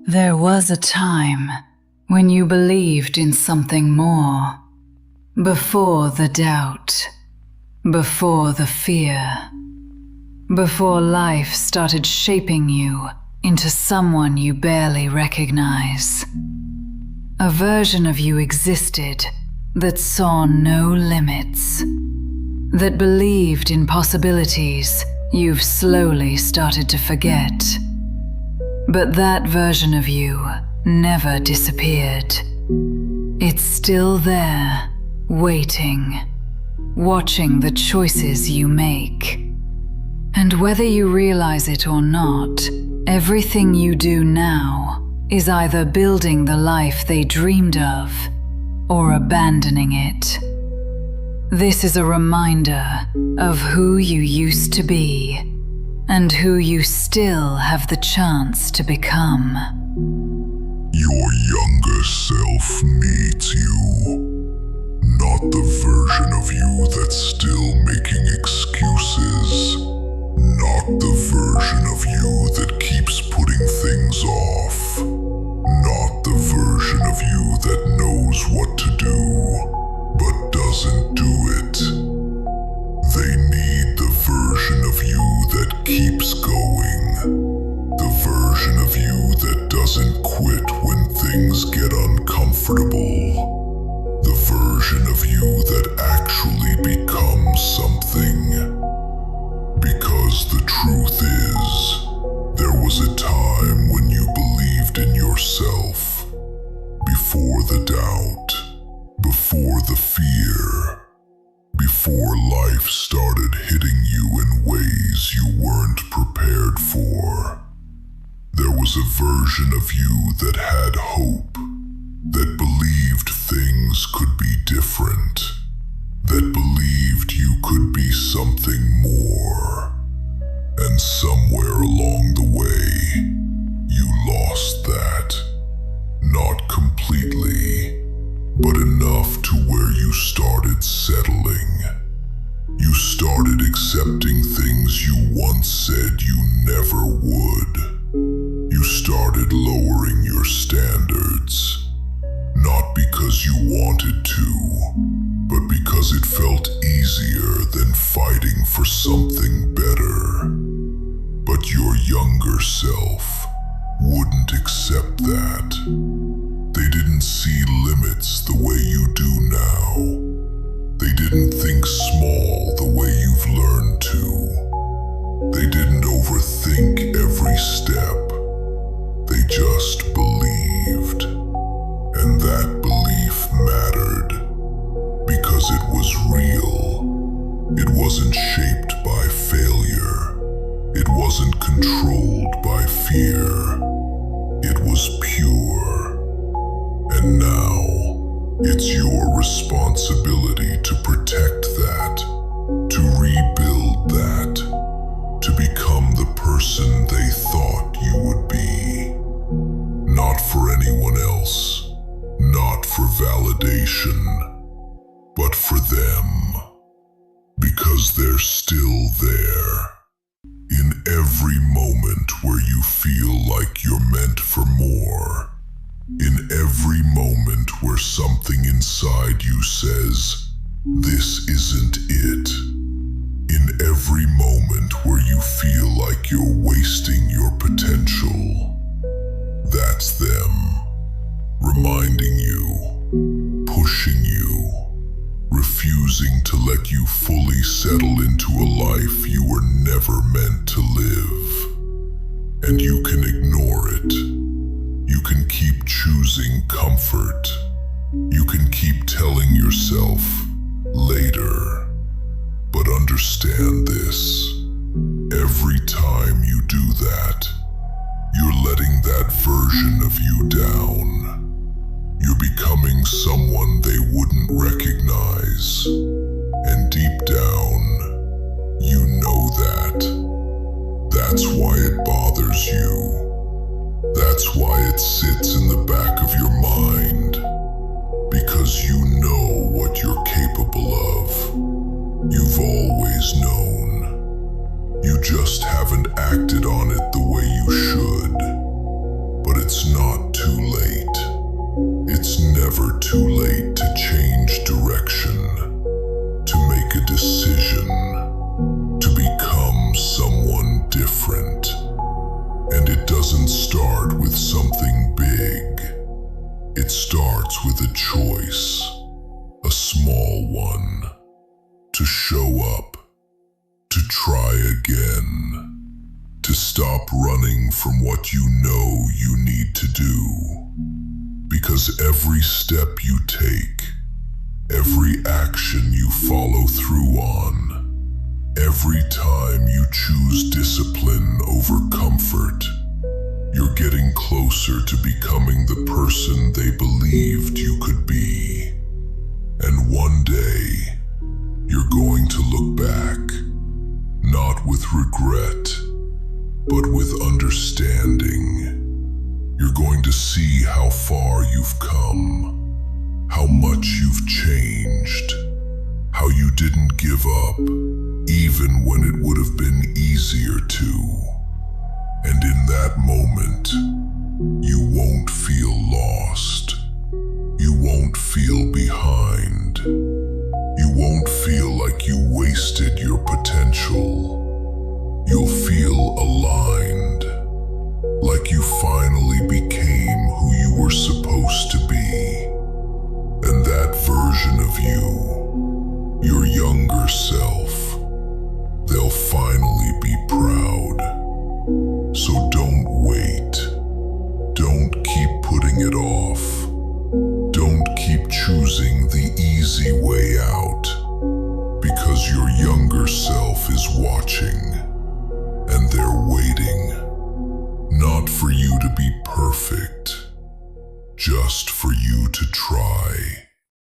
There was a time when you believed in something more, before the doubt, before the fear, before life started shaping you into someone you barely recognize. A version of you existed that saw no limits, that believed in possibilities you've slowly started to forget. But that version of you never disappeared. It's still there, waiting, watching the choices you make. And whether you realize it or not, everything you do now is either building the life they dreamed of or abandoning it. This is a reminder of who you used to be and who you still have the chance to become. Your younger self needs you, not the version of you that's still making excuses, not the version of you that keeps putting things off, not the version of you that knows what to do but doesn't do it. They need the version of you that keeps going, the version of you that doesn't quit when things get uncomfortable, the version of you that actually becomes something. Because the truth is, there was a time when you believed in yourself, before the doubt, before the fear, before life started hitting you in ways you weren't prepared for. There was a version of you that had hope, that believed things could be different, that believed you could be something more. And somewhere along the way, you lost that. Not completely, but enough to where you started settling. You started accepting things you once said you never would. You started lowering your standards, not because you wanted to, but because it felt easier than fighting for something better. But your younger self wouldn't accept that. They didn't see limits the way you do now. They didn't think small the way you've learned to. They didn't overthink every step. They just believed. And that belief mattered because it was real. It wasn't shaped by failure. It wasn't controlled by fear. It was pure. And now, it's your responsibility to protect that, to rebuild that, to become the person they thought you would be. Not for anyone else, not for validation, but for them. Because they're still there. In every moment where you feel like you're meant for more. In every moment where something inside you says, this isn't it. In every moment where you feel like you're wasting your potential. That's them, reminding you, pushing you, refusing to let you fully settle into a life you were never meant to live. And you can ignore it. You can keep choosing comfort. You can keep telling yourself, later. But understand this, every time you do that, you're letting that version of you down. You're becoming someone they wouldn't recognize. And deep down, you know that. That's why it bothers you. That's why it sits in the back of your mind. Because you know what you're capable of. You've always known. You just haven't acted on it the way you should. But it's not too late. It's never too late to change direction, to make a decision, to become someone different. And it doesn't start with something big. It starts with a choice, a small one, to show up, to try again, to stop running from what you know you need to do. Because every step you take, every action you follow through on, every time you choose discipline over comfort, you're getting closer to becoming the person they believed you could be. And one day, you're going to look back, not with regret, but with understanding. You're going to see how far you've come, how much you've changed, how you didn't give up, even when it would have been easier to. And in that moment, you won't feel lost. You won't feel behind. You won't feel like you wasted your potential. You'll feel aligned, like you finally became who you were supposed to be. And that version of you, your younger self, they'll finally be proud. So don't wait. Don't keep putting it off. Don't keep choosing the easy way out, because your younger self is watching, and they're waiting, not for you to be perfect, just for you to try.